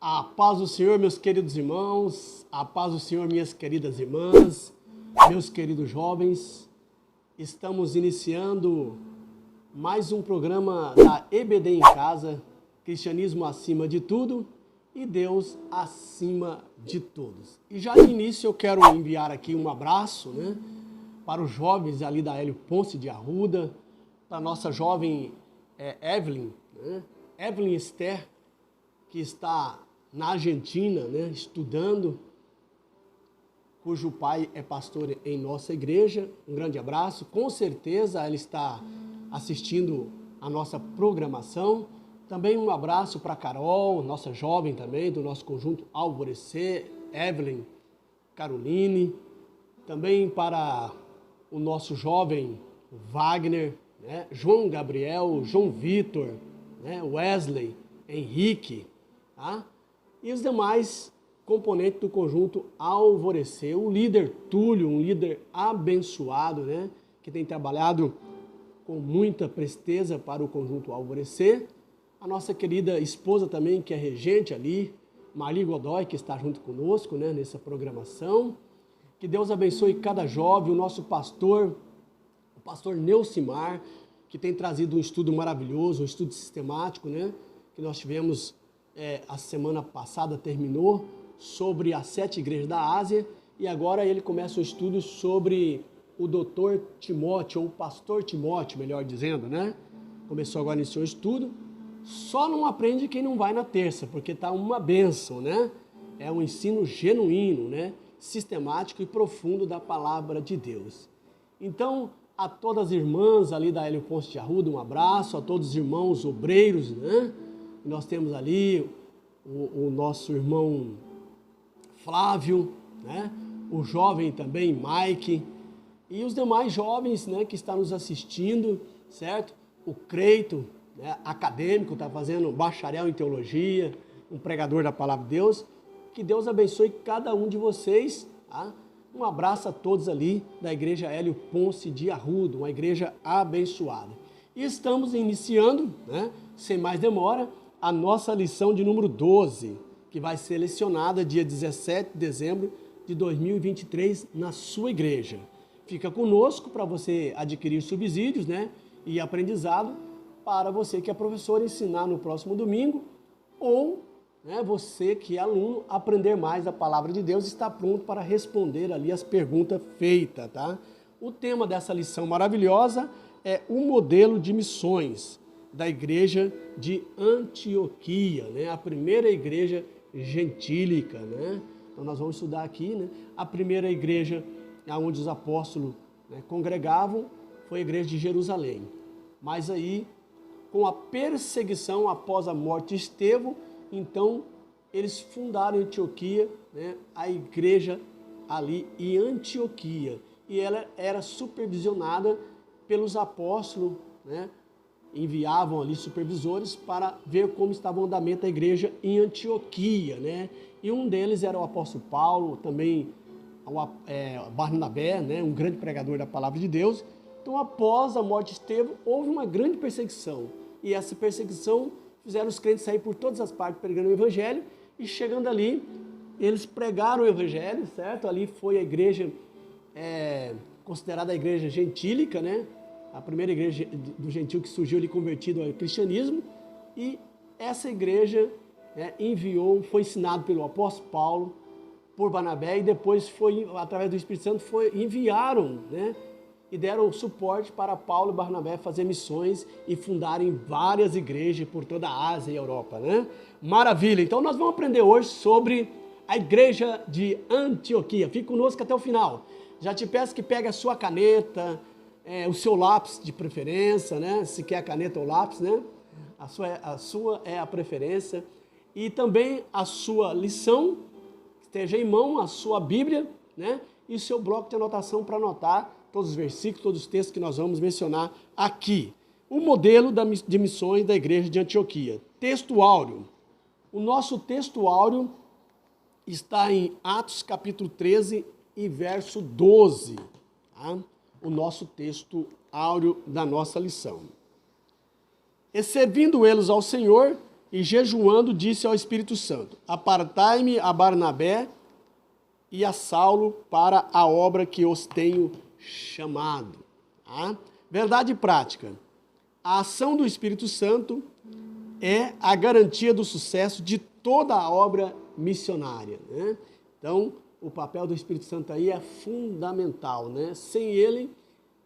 A paz do Senhor, meus queridos irmãos, a paz do Senhor, minhas queridas irmãs, meus queridos jovens. Estamos iniciando mais um programa da EBD em Casa, Cristianismo acima de tudo e Deus acima de todos. E já de início eu quero enviar aqui um abraço, para os jovens ali da Hélio Ponce de Arruda, para a nossa jovem Evelyn, Evelyn Esther, que está na Argentina, estudando, cujo pai é pastor em nossa igreja. Um grande abraço. Com certeza ela está assistindo a nossa programação. Também um abraço para a Carol, nossa jovem também, do nosso conjunto Alvorecer, Evelyn, Caroline. Também para o nosso jovem Wagner, João Gabriel, João Vitor, Wesley, Henrique, tá? E os demais componentes do conjunto Alvorecer. O líder Túlio, um líder abençoado, que tem trabalhado com muita presteza para o conjunto Alvorecer. A nossa querida esposa também, que é regente ali, Marli Godoy, que está junto conosco, nessa programação. Que Deus abençoe cada jovem, o nosso pastor, o pastor Neucimar, que tem trazido um estudo maravilhoso, um estudo sistemático, que nós tivemos a semana passada, terminou, sobre as 7 igrejas da Ásia, e agora ele começa um estudo sobre o doutor Timóteo, ou o pastor Timóteo, melhor dizendo, Começou agora, iniciou o estudo. Só não aprende quem não vai na terça, porque está uma bênção, É um ensino genuíno, sistemático e profundo da palavra de Deus. Então, a todas as irmãs ali da Hélio Ponce de Arruda, um abraço, a todos os irmãos obreiros, Nós temos ali o nosso irmão Flávio, O jovem também, Mike, e os demais jovens, que estão nos assistindo, certo? O Creito, acadêmico, está fazendo bacharel em teologia, um pregador da palavra de Deus. Que Deus abençoe cada um de vocês, tá? Um abraço a todos ali da igreja Hélio Ponce de Arruda, uma igreja abençoada. E estamos iniciando, sem mais demora, a nossa lição de número 12, que vai ser lecionada dia 17 de dezembro de 2023 na sua igreja. Fica conosco para você adquirir subsídios, e aprendizado para você que é professor ensinar no próximo domingo, ou você que é aluno aprender mais da palavra de Deus, está pronto para responder ali as perguntas feitas, tá? O tema dessa lição maravilhosa é o modelo de missões da igreja de Antioquia, a primeira igreja gentílica, Então nós vamos estudar aqui, a primeira igreja onde os apóstolos congregavam foi a igreja de Jerusalém. Mas aí, com a perseguição após a morte de Estevão, então eles fundaram em Antioquia, a igreja ali em Antioquia. E ela era supervisionada pelos apóstolos, enviavam ali supervisores para ver como estava o andamento da igreja em Antioquia, E um deles era o apóstolo Paulo, também Barnabé, um grande pregador da palavra de Deus. Então, após a morte de Estevão, houve uma grande perseguição. E essa perseguição fizeram os crentes sair por todas as partes pregando o evangelho. E chegando ali, eles pregaram o evangelho, certo? Ali foi a igreja, considerada a igreja gentílica, A primeira igreja do gentil que surgiu ali convertido ao cristianismo. E essa igreja foi ensinado pelo apóstolo Paulo, por Barnabé, e depois foi, através do Espírito Santo, enviaram, e deram suporte para Paulo e Barnabé fazer missões e fundarem várias igrejas por toda a Ásia e Europa, Maravilha! Então nós vamos aprender hoje sobre a igreja de Antioquia. Fique conosco até o final. Já te peço que pegue a sua caneta, o seu lápis de preferência, Se quer a caneta ou lápis, A sua é a preferência. E também a sua lição, esteja em mão, a sua Bíblia, E o seu bloco de anotação para anotar todos os versículos, todos os textos que nós vamos mencionar aqui. O modelo de missões da igreja de Antioquia. Texto áureo. O nosso texto áureo está em Atos capítulo 13 e verso 12. Tá? O nosso texto áureo da nossa lição. E servindo eles ao Senhor e jejuando disse ao Espírito Santo: apartai-me a Barnabé e a Saulo para a obra que os tenho chamado. Tá? Verdade prática. A ação do Espírito Santo é a garantia do sucesso de toda a obra missionária, né? Então, o papel do Espírito Santo aí é fundamental, né? Sem ele,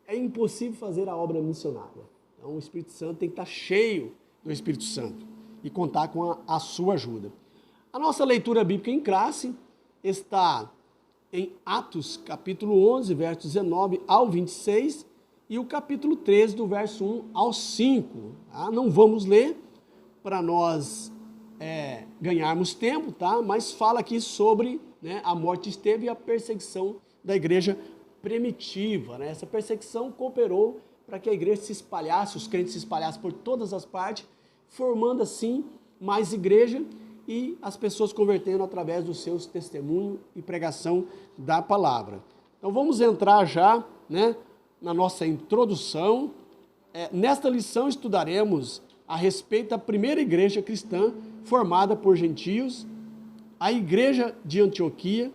é impossível fazer a obra missionária. Então, o Espírito Santo tem que estar cheio do Espírito Santo e contar com a sua ajuda. A nossa leitura bíblica em classe está em Atos, capítulo 11, versos 19 ao 26, e o capítulo 13, do verso 1 ao 5. Tá? Não vamos ler para nós ganharmos tempo, tá? Mas fala aqui sobre, né, a morte de Estevão e a perseguição da igreja primitiva. Né? Essa perseguição cooperou para que a igreja se espalhasse, os crentes se espalhassem por todas as partes, formando assim mais igreja e as pessoas convertendo através dos seus testemunhos e pregação da palavra. Então vamos entrar já, né, na nossa introdução. Nesta lição estudaremos a respeito da primeira igreja cristã formada por gentios, a igreja de Antioquia.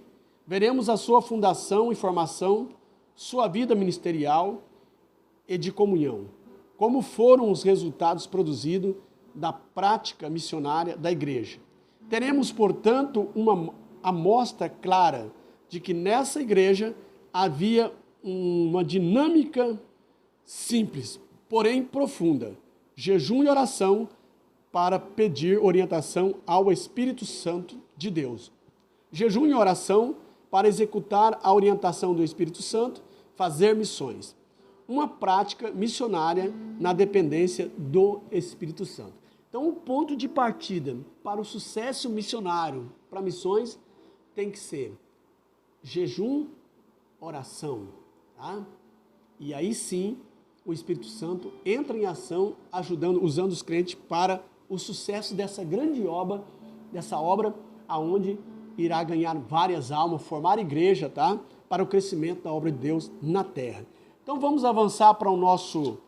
Veremos a sua fundação e formação, sua vida ministerial e de comunhão, como foram os resultados produzidos da prática missionária da igreja. Teremos, portanto, uma amostra clara de que nessa igreja havia uma dinâmica simples, porém profunda: jejum e oração para pedir orientação ao Espírito Santo de Deus. Jejum e oração para executar a orientação do Espírito Santo, fazer missões. Uma prática missionária na dependência do Espírito Santo. Então, o ponto de partida para o sucesso missionário, para missões, tem que ser jejum, oração. Tá? E aí sim, o Espírito Santo entra em ação, usando os crentes para o sucesso dessa grande obra, aonde irá ganhar várias almas, formar igreja, tá? Para o crescimento da obra de Deus na terra. Então vamos avançar para o nosso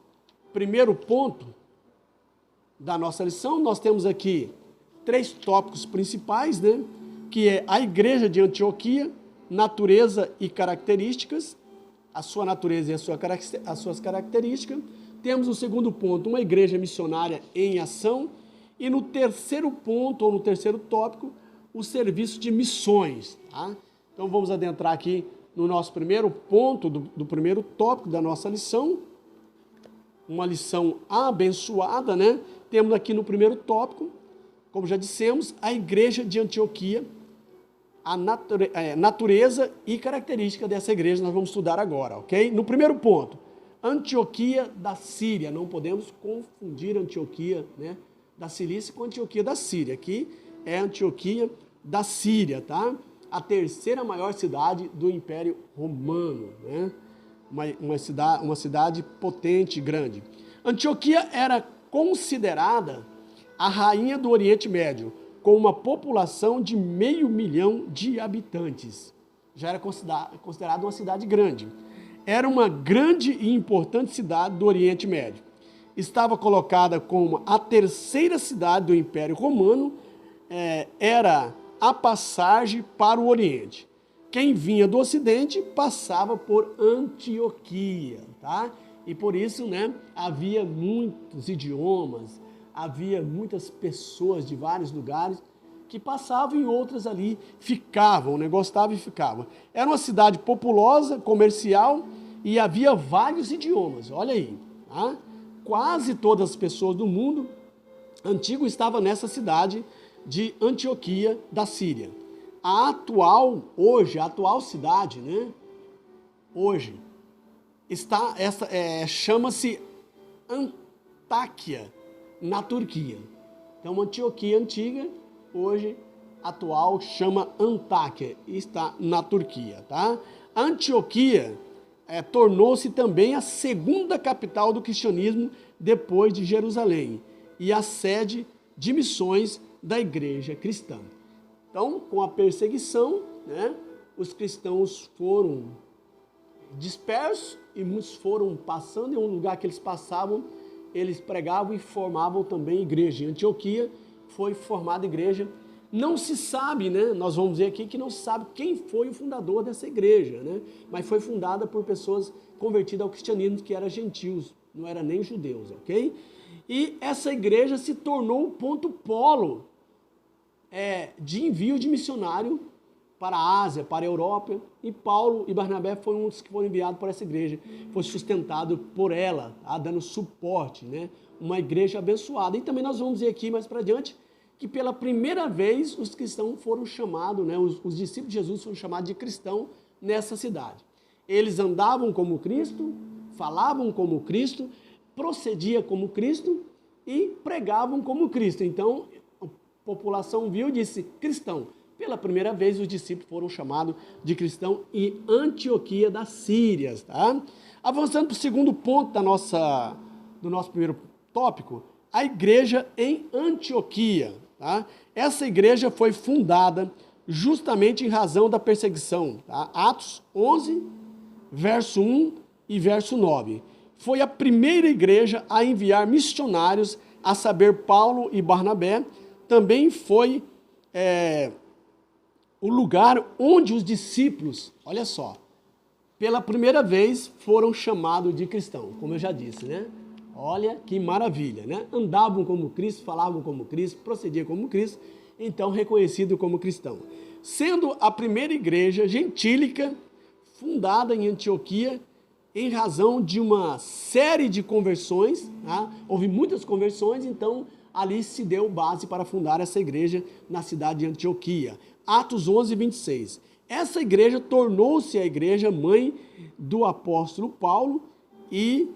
primeiro ponto da nossa lição. Nós temos aqui 3 tópicos principais, né? Que é a igreja de Antioquia, natureza e características, a sua natureza e as suas características. Temos o segundo ponto, uma igreja missionária em ação. E no terceiro ponto, ou no terceiro tópico, o serviço de missões. Tá? Então vamos adentrar aqui no nosso primeiro ponto, do primeiro tópico da nossa lição. Uma lição abençoada, né? Temos aqui no primeiro tópico, como já dissemos, a igreja de Antioquia, a natureza e característica dessa igreja nós vamos estudar agora, ok? No primeiro ponto, Antioquia da Síria. Não podemos confundir Antioquia, né, da Cilícia com Antioquia da Síria. Aqui é Antioquia da Síria, tá? A terceira maior cidade do Império Romano, né? Uma cidade potente, grande. Antioquia era considerada a rainha do Oriente Médio, com uma população de 500 mil de habitantes. Já era considerada uma cidade grande. Era uma grande e importante cidade do Oriente Médio. Estava colocada como a terceira cidade do Império Romano, era a passagem para o Oriente. Quem vinha do Ocidente passava por Antioquia, tá? E por isso, né, havia muitos idiomas, havia muitas pessoas de vários lugares que passavam e outras ali ficavam, o negócio estava e ficava. Era uma cidade populosa, comercial, e havia vários idiomas, olha aí. Tá? Quase todas as pessoas do mundo antigo estavam nessa cidade de Antioquia da Síria. A atual cidade, né, hoje, chama-se Antáquia, na Turquia. Então, Antioquia antiga, hoje, atual, chama Antáquia, e está na Turquia, tá? Antioquia tornou-se também a segunda capital do cristianismo depois de Jerusalém e a sede de missões da igreja cristã. Então, com a perseguição, né, os cristãos foram dispersos e muitos foram passando em um lugar que eles passavam, eles pregavam e formavam também igreja. Em Antioquia foi formada a igreja. Não se sabe, né? Nós vamos ver aqui que não se sabe quem foi o fundador dessa igreja, né? Mas foi fundada por pessoas convertidas ao cristianismo, que eram gentios, não eram nem judeus, ok? E essa igreja se tornou o ponto polo de envio de missionário para a Ásia, para a Europa, e Paulo e Barnabé foram um dos que foram enviados para essa igreja, foi sustentado por ela, dando suporte, né? Uma igreja abençoada. E também nós vamos ver aqui mais para diante, que pela primeira vez os cristãos foram chamados, né? Os discípulos de Jesus foram chamados de cristão nessa cidade. Eles andavam como Cristo, falavam como Cristo, procediam como Cristo e pregavam como Cristo. Então, a população viu e disse, cristão. Pela primeira vez, os discípulos foram chamados de cristão em Antioquia das Sírias. Tá? Avançando para o segundo ponto do nosso primeiro tópico, a igreja em Antioquia. Tá? Essa igreja foi fundada justamente em razão da perseguição. Tá? Atos 11, verso 1 e verso 9. Foi a primeira igreja a enviar missionários, a saber, Paulo e Barnabé. Também foi o lugar onde os discípulos, olha só, pela primeira vez foram chamados de cristão, como eu já disse, né? Olha que maravilha, né? Andavam como Cristo, falavam como Cristo, procediam como Cristo, então reconhecido como cristão. Sendo a primeira igreja gentílica fundada em Antioquia, em razão de uma série de conversões, tá? Houve muitas conversões, então ali se deu base para fundar essa igreja na cidade de Antioquia. Atos 11, 26. Essa igreja tornou-se a igreja mãe do apóstolo Paulo e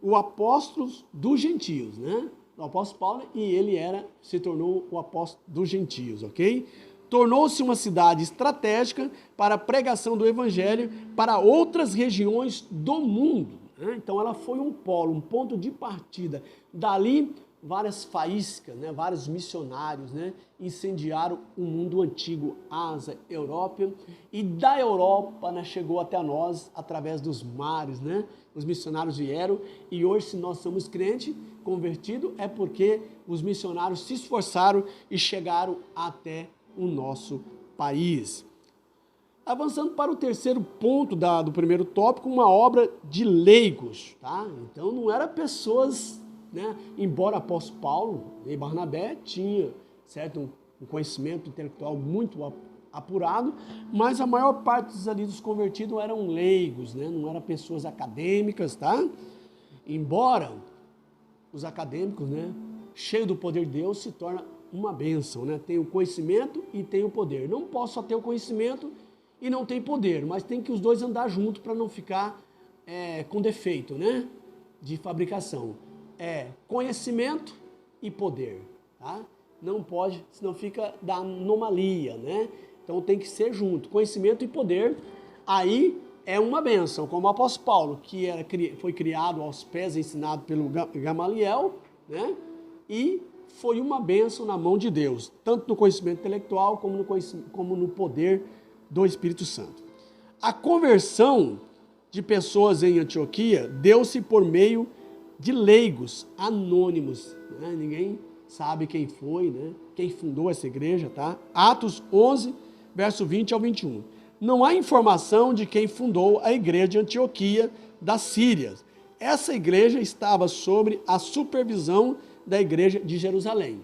o apóstolo dos gentios, né? O apóstolo Paulo, e ele se tornou o apóstolo dos gentios, ok? Tornou-se uma cidade estratégica para a pregação do evangelho para outras regiões do mundo, né? Então ela foi um polo, um ponto de partida. Dali, várias faíscas, né? Vários missionários, né? Incendiaram o mundo antigo, Ásia, Europa, e da Europa, né, chegou até nós através dos mares, né? Os missionários vieram, e hoje, se nós somos crentes, convertidos, é porque os missionários se esforçaram e chegaram até o nosso país. Avançando para o terceiro ponto do primeiro tópico, uma obra de leigos, tá? Então não era pessoas, né? Embora o apóstolo Paulo e Barnabé tinham, certo, um conhecimento intelectual muito apurado, mas a maior parte dos convertidos eram leigos, né? Não eram pessoas acadêmicas, tá? Embora os acadêmicos, né, cheios do poder de Deus, se torna uma bênção, né? Tem o conhecimento e tem o poder. Não posso só ter o conhecimento e não tem poder, mas tem que os dois andar juntos para não ficar com defeito, né? De fabricação. Conhecimento e poder, tá? Não pode, senão fica da anomalia, né? Então tem que ser junto, conhecimento e poder. Aí é uma bênção, como o apóstolo Paulo, que foi criado aos pés, ensinado pelo Gamaliel, né? E foi uma bênção na mão de Deus, tanto no conhecimento intelectual como no poder do Espírito Santo. A conversão de pessoas em Antioquia deu-se por meio de leigos anônimos, né? Ninguém sabe quem foi, né? Quem fundou essa igreja, tá? Atos 11, verso 20 ao 21. Não há informação de quem fundou a igreja de Antioquia das Sírias. Essa igreja estava sob a supervisão da igreja de Jerusalém.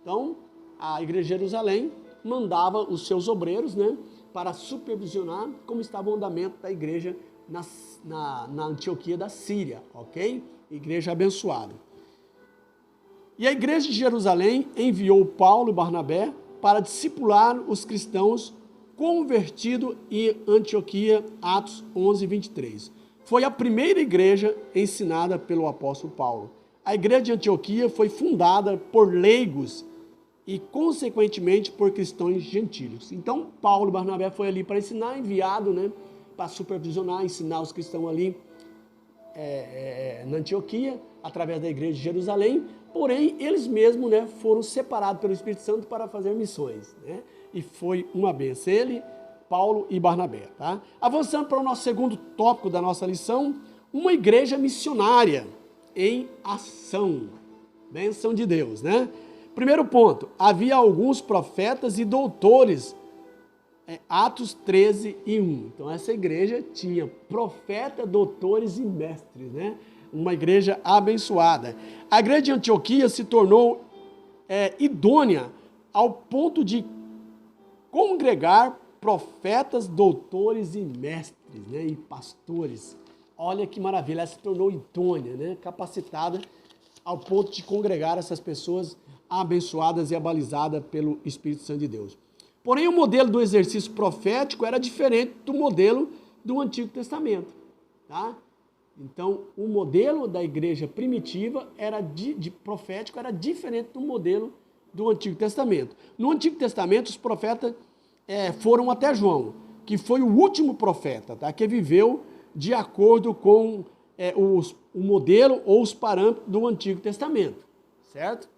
Então, a igreja de Jerusalém mandava os seus obreiros, né, para supervisionar como estava o andamento da igreja na Antioquia da Síria, ok? Igreja abençoada. E a igreja de Jerusalém enviou Paulo e Barnabé para discipular os cristãos convertidos em Antioquia, Atos 11, 23. Foi a primeira igreja ensinada pelo apóstolo Paulo. A igreja de Antioquia foi fundada por leigos e, consequentemente, por cristãos gentílicos. Então, Paulo e Barnabé foi ali para ensinar, enviado, né, para supervisionar, ensinar os cristãos ali na Antioquia, através da igreja de Jerusalém. Porém, eles mesmos, né, foram separados pelo Espírito Santo para fazer missões, né? E foi uma bênção. Ele, Paulo e Barnabé, tá? Avançando para o nosso segundo tópico da nossa lição, uma igreja missionária em ação. Bênção de Deus, né? Primeiro ponto, havia alguns profetas e doutores, Atos 13 e 1. Então essa igreja tinha profeta, doutores e mestres, né? Uma igreja abençoada. A igreja de Antioquia se tornou idônea ao ponto de congregar profetas, doutores e mestres, né? E pastores. Olha que maravilha, ela se tornou idônea, né? Capacitada ao ponto de congregar essas pessoas abençoadas e abalizadas pelo Espírito Santo de Deus. Porém, o modelo do exercício profético era diferente do modelo do Antigo Testamento, tá? Então, o modelo da igreja primitiva era profético era diferente do modelo do Antigo Testamento. No Antigo Testamento, os profetas foram até João, que foi o último profeta, tá? Que viveu de acordo com o modelo ou os parâmetros do Antigo Testamento, certo?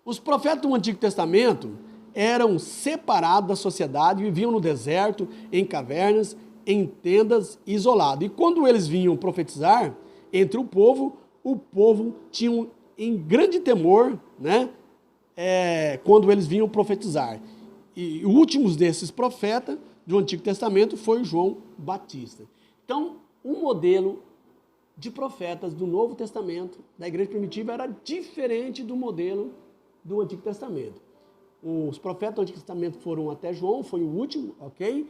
Os profetas do Antigo Testamento eram separados da sociedade, viviam no deserto, em cavernas, em tendas, isolados. E quando eles vinham profetizar entre o povo tinha em grande temor, né? Quando eles vinham profetizar. E os últimos desses profetas do Antigo Testamento foi João Batista. Então, o modelo de profetas do Novo Testamento, da igreja primitiva, era diferente do modelo do Antigo Testamento. Os profetas do Antigo Testamento foram até João, foi o último, ok?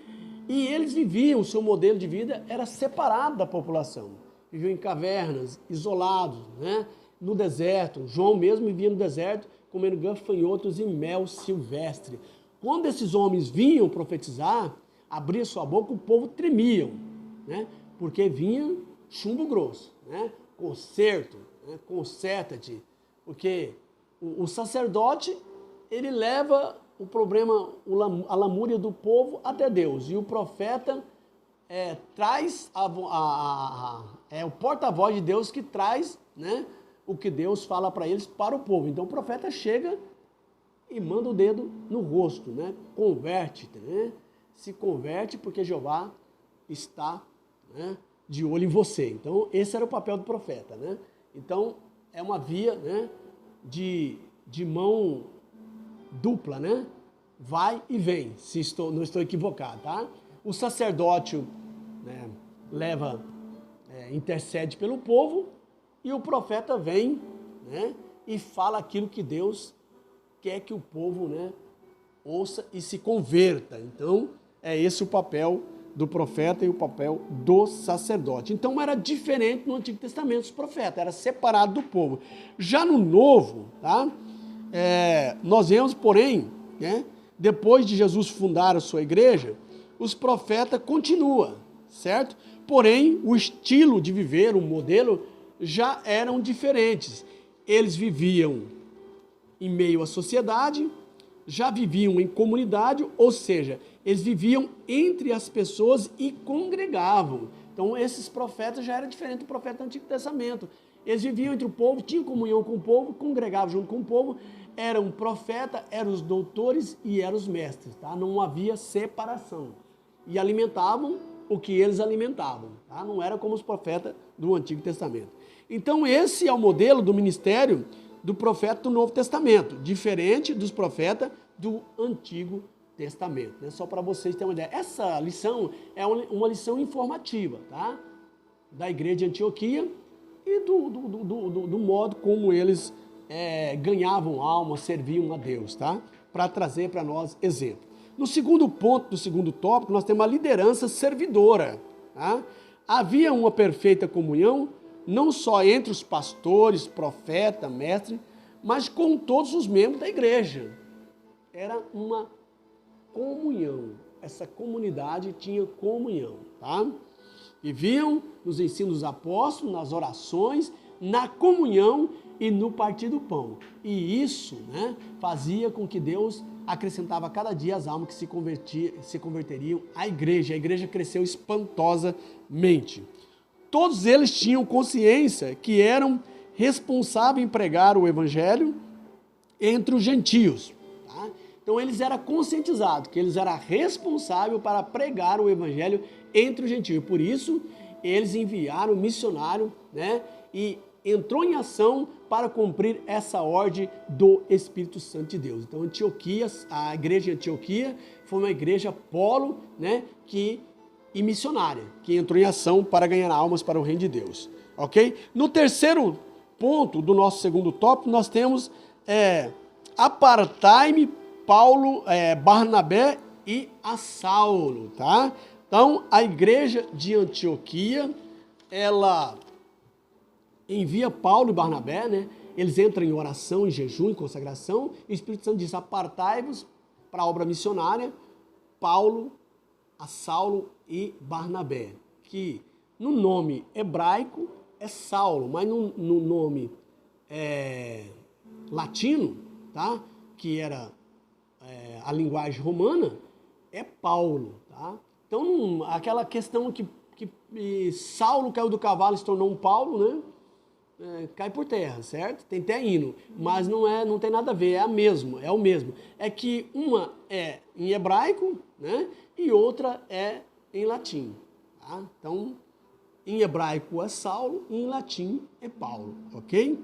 E eles viviam, o seu modelo de vida era separado da população. Viviam em cavernas, isolados, né? No deserto. João mesmo vivia no deserto, comendo gafanhotos e mel silvestre. Quando esses homens vinham profetizar, abria sua boca, o povo tremia, né? Porque vinha chumbo grosso, né? Conserto, né? Conserta-te. Porque o sacerdote, ele leva o problema, a lamúria do povo até Deus. E o profeta traz o porta-voz de Deus que traz, né, o que Deus fala para eles, para o povo. Então o profeta chega e manda o dedo no rosto, né? Converte-te, né? Se converte porque Jeová está, né, de olho em você. Então esse era o papel do profeta, né? Então é uma via, né, de mão dupla, né? Vai e vem, se não estou equivocado, tá? O sacerdote, né, intercede pelo povo e o profeta vem, né, e fala aquilo que Deus quer que o povo, né, ouça e se converta. Então, é esse o papel do profeta e o papel do sacerdote. Então, era diferente no Antigo Testamento, os profetas, era separado do povo. Já no Novo, tá? Nós vemos, porém, né, depois de Jesus fundar a sua igreja, os profetas continuam, certo? Porém, o estilo de viver, o modelo, já eram diferentes. Eles viviam em meio à sociedade, já viviam em comunidade, ou seja, eles viviam entre as pessoas e congregavam. Então, esses profetas já eram diferentes do profeta do Antigo Testamento. Eles viviam entre o povo, tinham comunhão com o povo, congregavam junto com o povo, eram profetas, eram os doutores e eram os mestres, tá? Não havia separação. E alimentavam o que eles alimentavam, tá? Não era como os profetas do Antigo Testamento. Então, esse é o modelo do ministério do profeta do Novo Testamento, diferente dos profetas do Antigo Testamento, né? Só para vocês terem uma ideia. Essa lição é uma lição informativa, tá? Da igreja de Antioquia e do modo como eles ganhavam alma, serviam a Deus, tá? Para trazer para nós exemplo. No segundo ponto, do segundo tópico, nós temos a liderança servidora, tá? Havia uma perfeita comunhão, não só entre os pastores, profeta, mestre, mas com todos os membros da igreja. Era uma comunhão. Essa comunidade tinha comunhão, tá? Viviam nos ensinos dos apóstolos, nas orações, na comunhão e no partir do pão. E isso, né, fazia com que Deus acrescentava cada dia as almas que se converteriam à igreja. A igreja cresceu espantosamente. Todos eles tinham consciência que eram responsáveis em pregar o evangelho entre os gentios. Tá? Então eles eram conscientizados que eles eram responsáveis para pregar o evangelho entre os gentios. Por isso, eles enviaram missionário, né? E entrou em ação para cumprir essa ordem do Espírito Santo de Deus. Então, Antioquia, a igreja de Antioquia foi uma igreja polo, né, e missionária, que entrou em ação para ganhar almas para o reino de Deus. Ok? No terceiro ponto do nosso segundo tópico, nós temos apartai-me Paulo, Barnabé e a Saulo, tá? Então, a igreja de Antioquia, ela envia Paulo e Barnabé, né? Eles entram em oração, em jejum, em consagração, e o Espírito Santo diz, apartai-vos para a obra missionária, Paulo, a Saulo e Barnabé, que no nome hebraico é Saulo, mas no nome latino, tá? Que era a linguagem romana, é Paulo, tá? Então, aquela questão que Saulo caiu do cavalo e se tornou um Paulo, né? Cai por terra, certo? Tem até hino, mas não tem nada a ver, é o mesmo. É que uma é em hebraico, né? E outra é em latim, tá? Então, em hebraico é Saulo e em latim é Paulo, ok?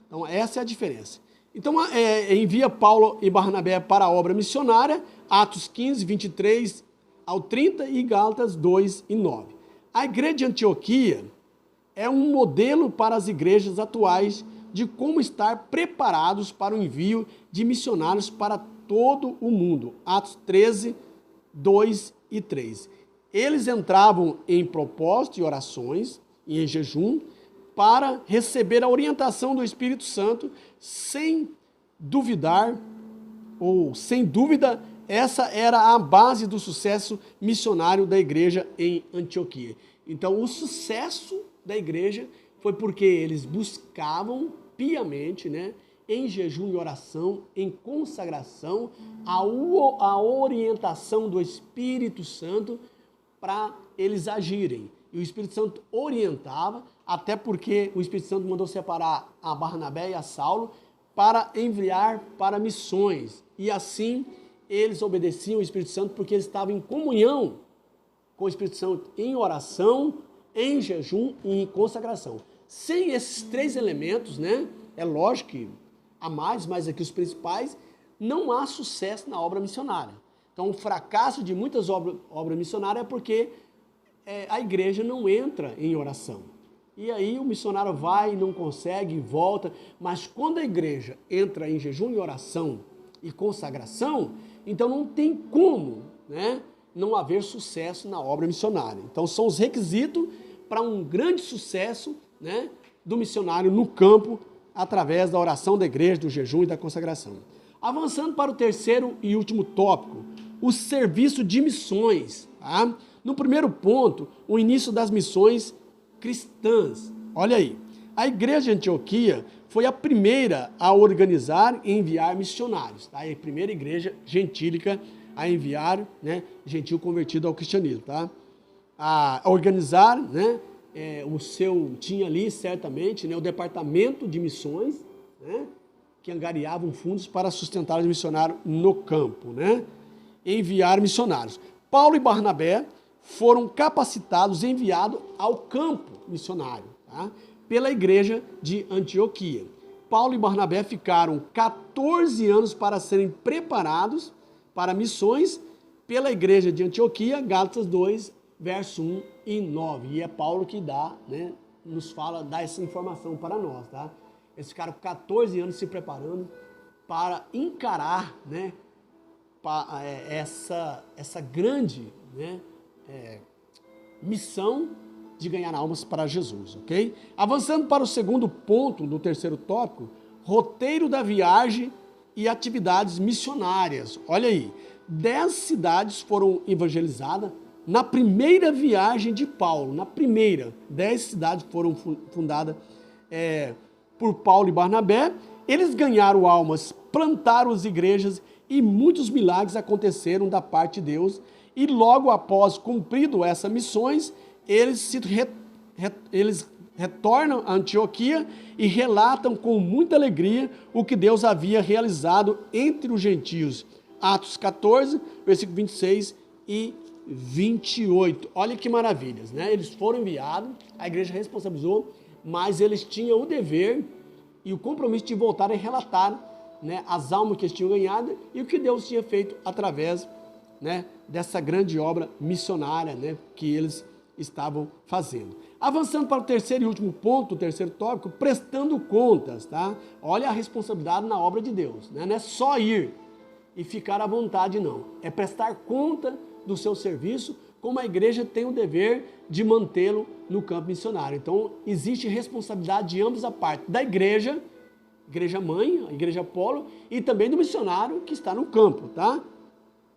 Então, essa é a diferença. Então, envia Paulo e Barnabé para a obra missionária, Atos 15, 23 ao 30 e Gálatas 2 e 9. A igreja de Antioquia é um modelo para as igrejas atuais de como estar preparados para o envio de missionários para todo o mundo. Atos 13, 2 e 3. Eles entravam em propósito e orações e em jejum para receber a orientação do Espírito Santo sem duvidar, ou sem dúvida, essa era a base do sucesso missionário da igreja em Antioquia. Então, o sucesso da igreja foi porque eles buscavam piamente, né, em jejum e oração, em consagração, a orientação do Espírito Santo para eles agirem. E o Espírito Santo orientava, até porque o Espírito Santo mandou separar a Barnabé e a Saulo para enviar para missões. E assim eles obedeciam o Espírito Santo porque eles estavam em comunhão com o Espírito Santo em oração, em jejum e em consagração. Sem esses três elementos, né, é lógico que há mais, mas aqui os principais, não há sucesso na obra missionária. Então, o fracasso de muitas obras missionárias é porque a igreja não entra em oração. E aí o missionário vai, não consegue, volta, mas quando a igreja entra em jejum e oração e consagração, então não tem como, né, não haver sucesso na obra missionária. Então, são os requisitos para um grande sucesso, né, do missionário no campo, através da oração da igreja, do jejum e da consagração. Avançando para o terceiro e último tópico, o serviço de missões. Tá? No primeiro ponto, o início das missões cristãs. Olha aí, a igreja de Antioquia foi a primeira a organizar e enviar missionários. Tá? A primeira igreja gentílica a enviar, né, gentil convertido ao cristianismo. Tá? A organizar, né, tinha ali certamente, né, o departamento de missões, né, que angariavam fundos para sustentar os missionários no campo, né, enviar missionários. Paulo e Barnabé foram capacitados e enviados ao campo missionário, tá, pela igreja de Antioquia. Paulo e Barnabé ficaram 14 anos para serem preparados para missões pela igreja de Antioquia, Gálatas 2, verso 1 e 9. E é Paulo que dá, né, dá essa informação para nós, tá? Eles ficaram 14 anos se preparando para encarar, né, essa grande, né, missão de ganhar almas para Jesus, ok? Avançando para o segundo ponto do terceiro tópico, roteiro da viagem e atividades missionárias. Olha aí, 10 cidades foram evangelizadas na primeira viagem de Paulo. Na primeira, 10 cidades foram fundadas por Paulo e Barnabé. Eles ganharam almas, plantaram as igrejas e muitos milagres aconteceram da parte de Deus. E logo após cumprido essas missões, eles retornam a Antioquia e relatam com muita alegria o que Deus havia realizado entre os gentios. Atos 14, versículo 26 e 28. Olha que maravilhas, né? Eles foram enviados, a igreja responsabilizou, mas eles tinham o dever e o compromisso de voltar e relatar, né, as almas que eles tinham ganhado e o que Deus tinha feito através, né, dessa grande obra missionária, né, que eles estavam fazendo. Avançando para o terceiro e último ponto, o terceiro tópico, prestando contas, tá? Olha a responsabilidade na obra de Deus, né? Não é só ir e ficar à vontade, não. É prestar conta do seu serviço, como a igreja tem o dever de mantê-lo no campo missionário. Então, existe responsabilidade de ambas as partes, da igreja mãe, a igreja polo, e também do missionário que está no campo, tá?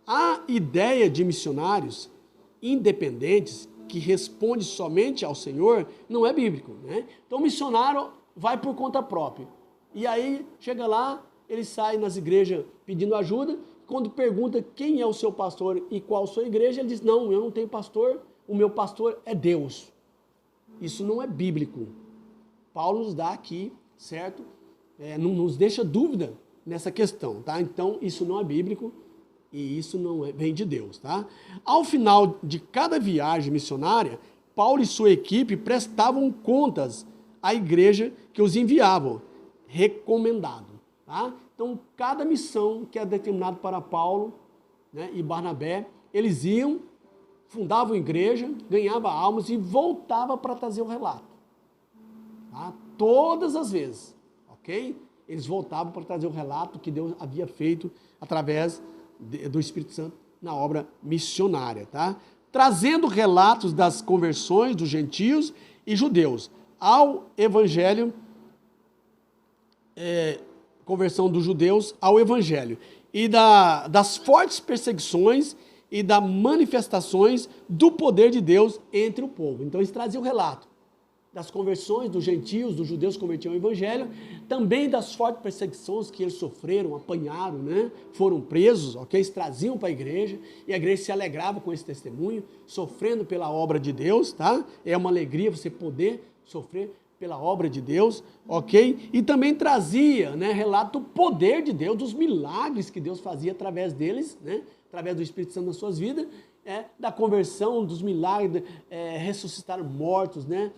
A ideia de missionários independentes, que responde somente ao Senhor, não é bíblico, né? Então o missionário vai por conta própria. E aí chega lá, ele sai nas igrejas pedindo ajuda, quando pergunta quem é o seu pastor e qual a sua igreja, ele diz, não, eu não tenho pastor, o meu pastor é Deus. Isso não é bíblico. Paulo nos dá aqui, certo? Não nos deixa dúvida nessa questão, tá? Então isso não é bíblico. E isso não vem de Deus, tá? Ao final de cada viagem missionária, Paulo e sua equipe prestavam contas à igreja que os enviavam, recomendado, tá? Então, cada missão que é determinada para Paulo, né, e Barnabé, eles iam, fundavam igreja, ganhavam almas e voltavam para trazer o relato, tá? Todas as vezes, ok? Eles voltavam para trazer o relato que Deus havia feito através do Espírito Santo na obra missionária, tá? Trazendo relatos das conversões dos gentios e judeus ao evangelho, conversão dos judeus ao evangelho, e das fortes perseguições e das manifestações do poder de Deus entre o povo. Então eles traziam o relato das conversões dos gentios, dos judeus que convertiam ao evangelho, também das fortes perseguições que eles sofreram, apanharam, né? Foram presos, ok? Eles traziam para a igreja e a igreja se alegrava com esse testemunho, sofrendo pela obra de Deus, tá? É uma alegria você poder sofrer pela obra de Deus, ok? E também trazia, né, relato do poder de Deus, dos milagres que Deus fazia através deles, né? Através do Espírito Santo nas suas vidas, da conversão, dos milagres, ressuscitar mortos, né?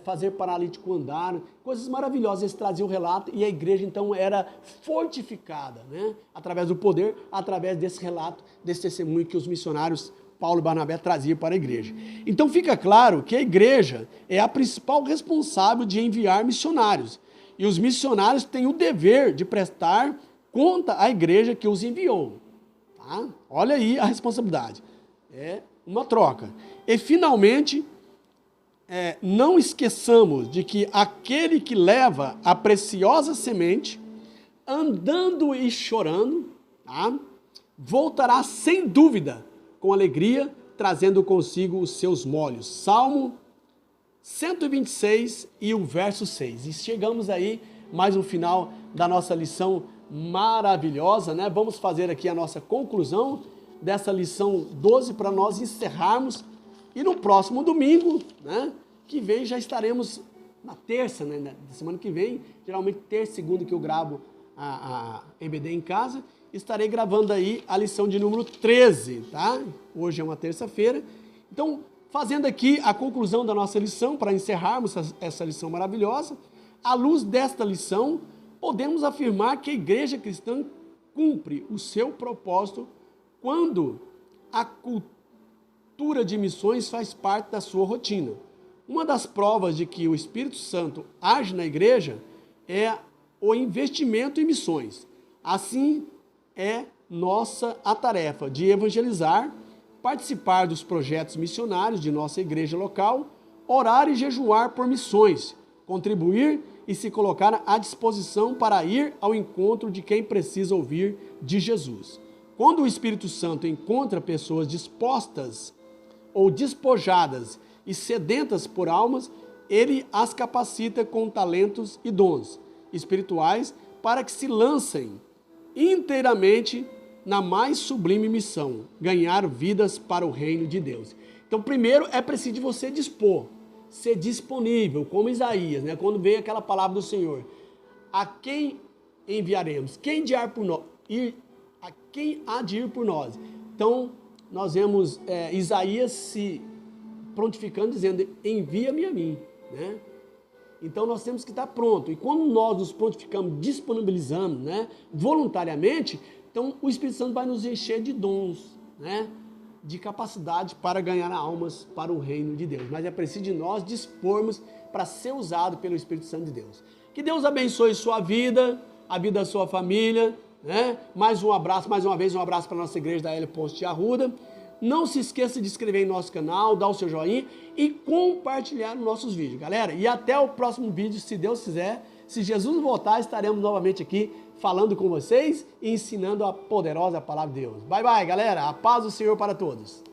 Fazer paralítico andar, coisas maravilhosas. Eles traziam o relato e a igreja então era fortificada, né? Através do poder, através desse relato, desse testemunho que os missionários Paulo e Barnabé traziam para a igreja. Então fica claro que a igreja é a principal responsável de enviar missionários. E os missionários têm o dever de prestar conta à igreja que os enviou. Tá? Olha aí a responsabilidade. É uma troca. E finalmente, não esqueçamos de que aquele que leva a preciosa semente, andando e chorando, tá? Voltará sem dúvida, com alegria, trazendo consigo os seus molhos. Salmo 126 e o verso 6. E chegamos aí, mais um final da nossa lição maravilhosa, né? Vamos fazer aqui a nossa conclusão dessa lição 12 para nós encerrarmos. E no próximo domingo, né, que vem, já estaremos na terça, né, da semana que vem, geralmente terça e segunda que eu gravo a EBD em casa, estarei gravando aí a lição de número 13, tá? Hoje é uma terça-feira. Então, fazendo aqui a conclusão da nossa lição, para encerrarmos essa lição maravilhosa, à luz desta lição, podemos afirmar que a igreja cristã cumpre o seu propósito quando a cultura de missões faz parte da sua rotina. Uma das provas de que o Espírito Santo age na igreja é o investimento em missões. Assim, é nossa a tarefa de evangelizar, participar dos projetos missionários de nossa igreja local, orar e jejuar por missões, contribuir e se colocar à disposição para ir ao encontro de quem precisa ouvir de Jesus. Quando o Espírito Santo encontra pessoas dispostas ou despojadas e sedentas por almas, ele as capacita com talentos e dons espirituais para que se lancem inteiramente na mais sublime missão, ganhar vidas para o reino de Deus. Então, primeiro é preciso você dispor, ser disponível, como Isaías, né? Quando veio aquela palavra do Senhor, a quem enviaremos? Quem há de ir por nós? Então, nós vemos Isaías se prontificando, dizendo, envia-me a mim, né? Então nós temos que estar pronto. E quando nós nos prontificamos, disponibilizamos, né, voluntariamente, então o Espírito Santo vai nos encher de dons, né, de capacidade para ganhar almas para o reino de Deus. Mas é preciso de nós dispormos para ser usado pelo Espírito Santo de Deus. Que Deus abençoe sua vida, a vida da sua família, né? Mais um abraço, mais uma vez um abraço para a nossa igreja da Hélio Ponce de Arruda. Não se esqueça de se inscrever em nosso canal, dar o seu joinha e compartilhar os nossos vídeos, galera. E até o próximo vídeo, se Deus quiser. Se Jesus voltar, estaremos novamente aqui falando com vocês e ensinando a poderosa palavra de Deus. Bye, bye, galera. A paz do Senhor para todos.